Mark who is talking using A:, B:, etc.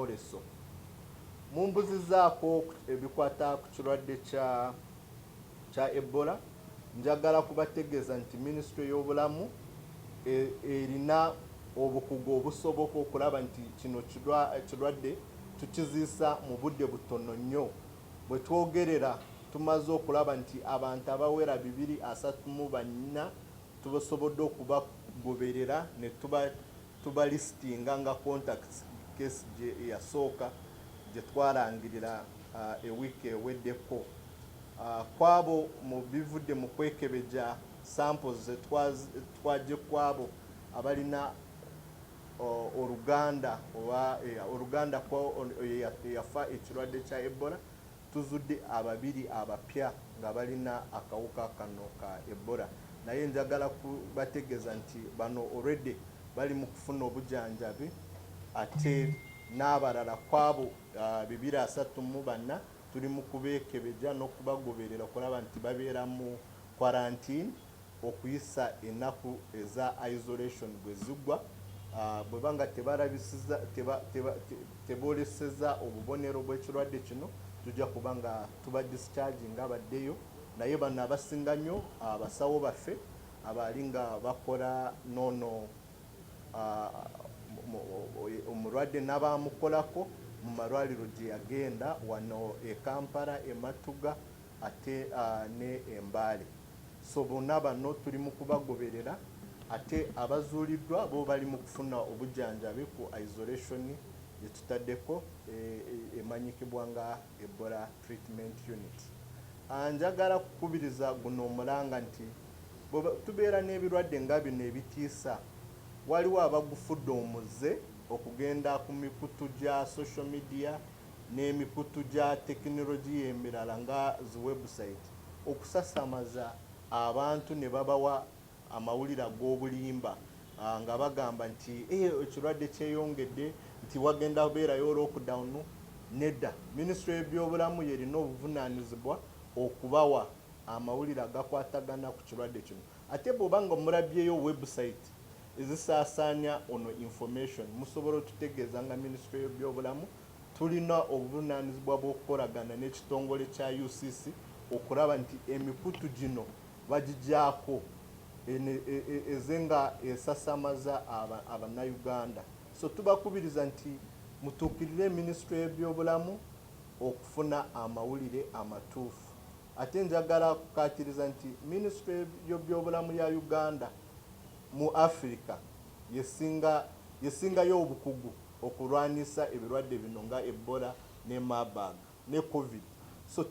A: mwoleso mumbuzizaako ebikwata ku kirwadde kya Ebola. Njagala kubategeeza nti Ministry y'obulamu erina obukugu obusoboka okulaba nti kino kirwadde tukiziisa mu budde butono nnyo. Bwe twogerera tumaze okulaba nti abantu abawera 234 tubasobodde okubagoberera ne tuba listinga nga contacts case gye yasooka gye twarangirira ewiiki eweddeko. Kwabo mu bivudde mu kwekebeja samples twaje kwabo abalina Oluganda oba Oluganda yafa ekirwadde kya Ebola, tuzudde 2 abapya nga balina akawuka kano ka Ebola. Naye njagala kubategeeza nti bano already bali mu kufuna obujanjabi ate n'abalala kwabo 234 tuli mu kubeekebeja n'okubagoberera okulaba nti babeera mu quarantine okuyisa ennaku eza isolation bwe zigwa. Bwe banga teboleseza obubonero bw'ekirwadde kino tujja kuba nga tuba discharging abaddeyo. Naye bano abasinga nnyo abasawo baffe abali nga bakola noono omulwadde n'abamukolako mu malwaliro gye yagenda wano e Kampala, e Matuga ate ne Embale. So bonna bano tuli mu kubagoberera ate abazuuliddwa bo bali mu kufuna obujanjabi ku isolation gye tutaddeko emanyikibwa nga Ebola Treatment Unit. Njagala kukubiriza guno omulanga nti tubeera n'ebirwadde nga bino ebitiisa, waliwo abagufudde omuze okugenda ku mikutu gya social media n'emikutu gya tekinologiya emirala nga zi website okusasamaza abantu ne babawa amawulire ag'obulimba nga bagamba nti ekirwadde kyeyongedde, nti wagenda beerayo lockdown. Nedda, Ministry y'ebyobulamu yerina obuvunaanyizibwa okubawa amawulire agakwatagana ku kirwadde kino. Ate bw'oba nga mulabyeyo website ezisaasaanya ono information, musobola otutegeeza nga Ministry y'ebyobulamu tulina obuvunaanyizibwa bw'okukolagana n'ekitongole kya UCC okulaba nti emikutu gino bagigyako ezenga esasamaza abannayuganda. So tubakubiriza nti mutuukirire Ministry y'ebyobulamu okufuna amawulire amatuufu. Ate njagala kukaatiriza nti Ministry y'ebyobulamu ya Uganda mu Africa yesingayo obukugu okulwanisa ebirwadde bino nga Ebola ne Marburg ne COVID. So